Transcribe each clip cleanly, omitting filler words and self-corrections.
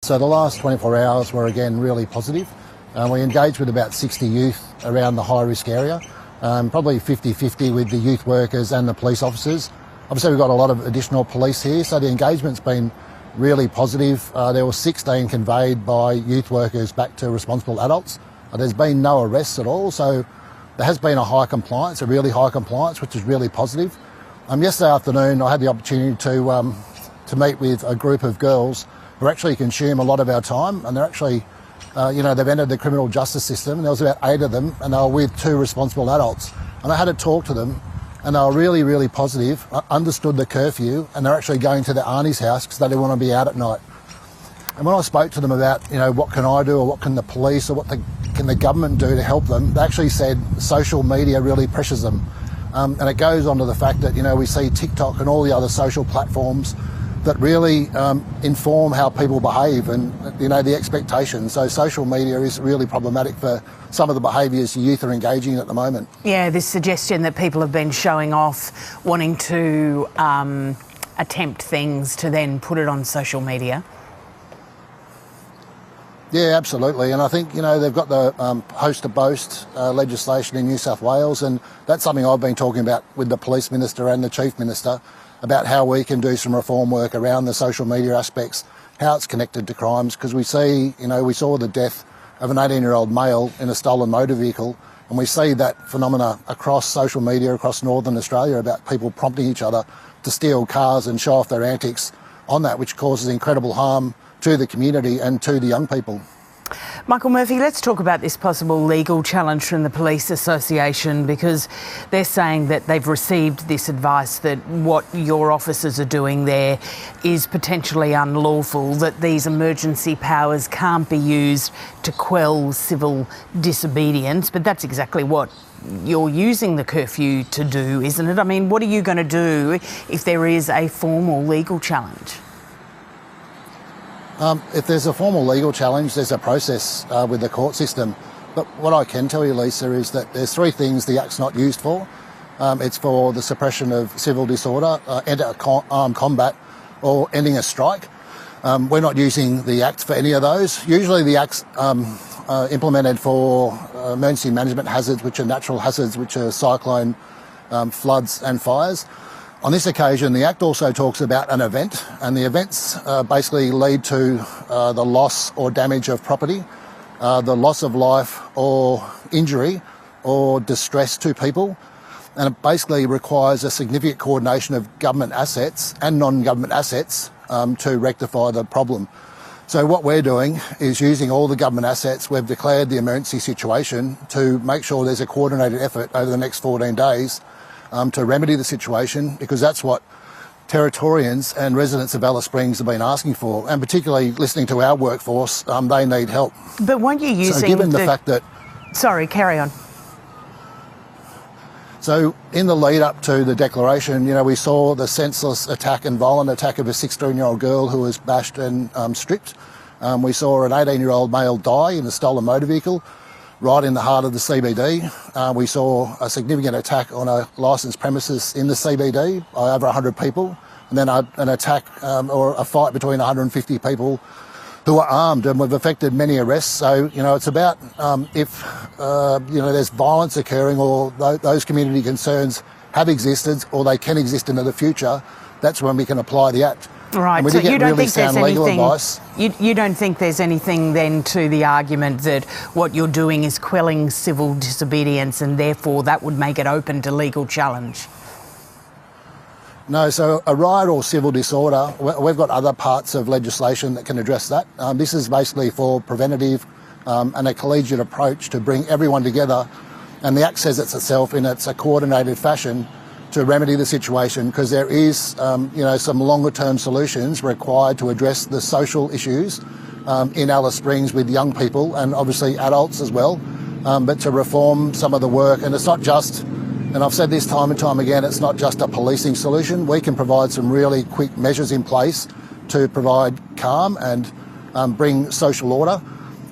So the last 24 hours were again really positive. We engaged with about 60 youth around the high-risk area, probably 50-50 with the youth workers and the police officers. Obviously we've got a lot of additional police here, so the engagement's been really positive. There were 16 conveyed by youth workers back to responsible adults. There's been no arrests at all, so there has been a high compliance, a really high compliance, which is really positive. Yesterday afternoon I had the opportunity to meet with a group of girls who actually consume a lot of our time, and they're actually, they've entered the criminal justice system, and there was about 8 of them, and they were with 2 responsible adults. And I had to talk to them, and they were really, really positive, understood the curfew, and they're actually going to their auntie's house because they didn't want to be out at night. And when I spoke to them about, what can I do, or what can the police, or what can the government do to help them, they actually said social media really pressures them. And it goes on to the fact that, we see TikTok and all the other social platforms that really inform how people behave and, the expectations. So social media is really problematic for some of the behaviours youth are engaging in at the moment. Yeah, this suggestion that people have been showing off, wanting to attempt things to then put it on social media. Yeah, absolutely. And I think, they've got the host to boast legislation in New South Wales, and that's something I've been talking about with the Police Minister and the Chief Minister about how we can do some reform work around the social media aspects, how it's connected to crimes, because we see, we saw the death of an 18-year-old male in a stolen motor vehicle, and we see that phenomena across social media, across Northern Australia, about people prompting each other to steal cars and show off their antics on that, which causes incredible harm to the community and to the young people. Michael Murphy, let's talk about this possible legal challenge from the Police Association, because they're saying that they've received this advice that what your officers are doing there is potentially unlawful, that these emergency powers can't be used to quell civil disobedience. But that's exactly what you're using the curfew to do, isn't it? I mean, what are you going to do if there is a formal legal challenge? If there's a formal legal challenge, there's a process with the court system. But what I can tell you, Lisa, is that there's 3 things the Act's not used for. It's for the suppression of civil disorder, armed combat, or ending a strike. We're not using the Act for any of those. Usually the Act's implemented for emergency management hazards, which are natural hazards, which are cyclone, floods and fires. On this occasion, the Act also talks about an event, and the events basically lead to the loss or damage of property, the loss of life or injury or distress to people, and it basically requires a significant coordination of government assets and non-government assets to rectify the problem. So what we're doing is using all the government assets. We've declared the emergency situation to make sure there's a coordinated effort over the next 14 days to remedy the situation, because that's what Territorians and residents of Alice Springs have been asking for, and particularly listening to our workforce, they need help. But weren't you using... So given the fact that... Sorry, carry on. So in the lead up to the declaration, we saw the senseless attack and violent attack of a 16-year-old girl who was bashed and stripped. We saw an 18-year-old male die in a stolen motor vehicle right in the heart of the CBD. We saw a significant attack on a licensed premises in the CBD by over 100 people, and then an attack or a fight between 150 people who are armed, and we've affected many arrests. So, it's about if, there's violence occurring or those community concerns have existed or they can exist into the future, that's when we can apply the Act. Right, so you don't think there's anything... You don't think there's anything then to the argument that what you're doing is quelling civil disobedience and therefore that would make it open to legal challenge? No, so a riot or civil disorder, we've got other parts of legislation that can address that. This is basically for preventative and a collegiate approach to bring everyone together, and the Act says it's itself in a coordinated fashion to remedy the situation, because there is, some longer-term solutions required to address the social issues in Alice Springs with young people and obviously adults as well, but to reform some of the work. And it's not just, and I've said this time and time again, it's not just a policing solution. We can provide some really quick measures in place to provide calm and bring social order.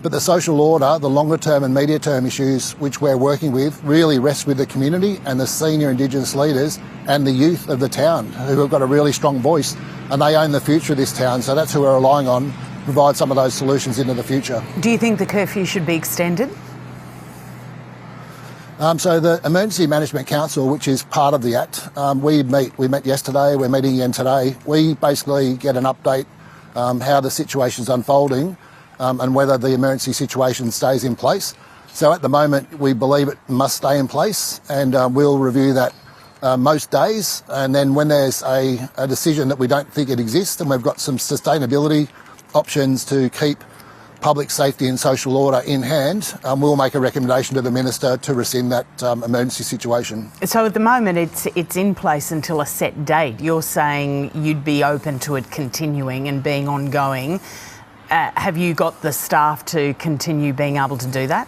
But the social order, the longer term and medium term issues which we're working with, really rest with the community and the senior Indigenous leaders and the youth of the town, who have got a really strong voice, and they own the future of this town. So that's who we're relying on provide some of those solutions into the future. Do you think the curfew should be extended? So the Emergency Management Council, which is part of the Act, we met yesterday, we're meeting again today. We basically get an update how the situation's unfolding and whether the emergency situation stays in place. So at the moment, we believe it must stay in place, and we'll review that most days. And then when there's a decision that we don't think it exists and we've got some sustainability options to keep public safety and social order in hand, we'll make a recommendation to the Minister to rescind that emergency situation. So at the moment it's in place until a set date. You're saying you'd be open to it continuing and being ongoing. Have you got the staff to continue being able to do that?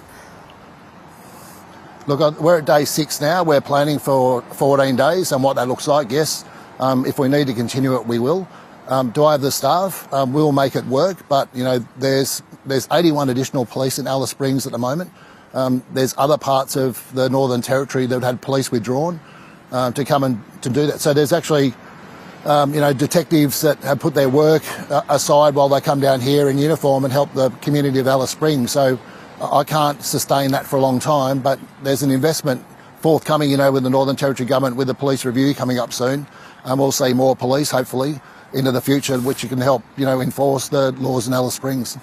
Look, we're at day 6 now. We're planning for 14 days and what that looks like, yes. If we need to continue it, we will. Do I have the staff? We'll make it work, but you know, there's 81 additional police in Alice Springs at the moment. There's other parts of the Northern Territory that had police withdrawn to come and to do that. So there's actually, detectives that have put their work aside while they come down here in uniform and help the community of Alice Springs. So I can't sustain that for a long time, but there's an investment forthcoming, with the Northern Territory government, with the police review coming up soon. We'll see more police, hopefully, into the future, which can help, enforce the laws in Alice Springs.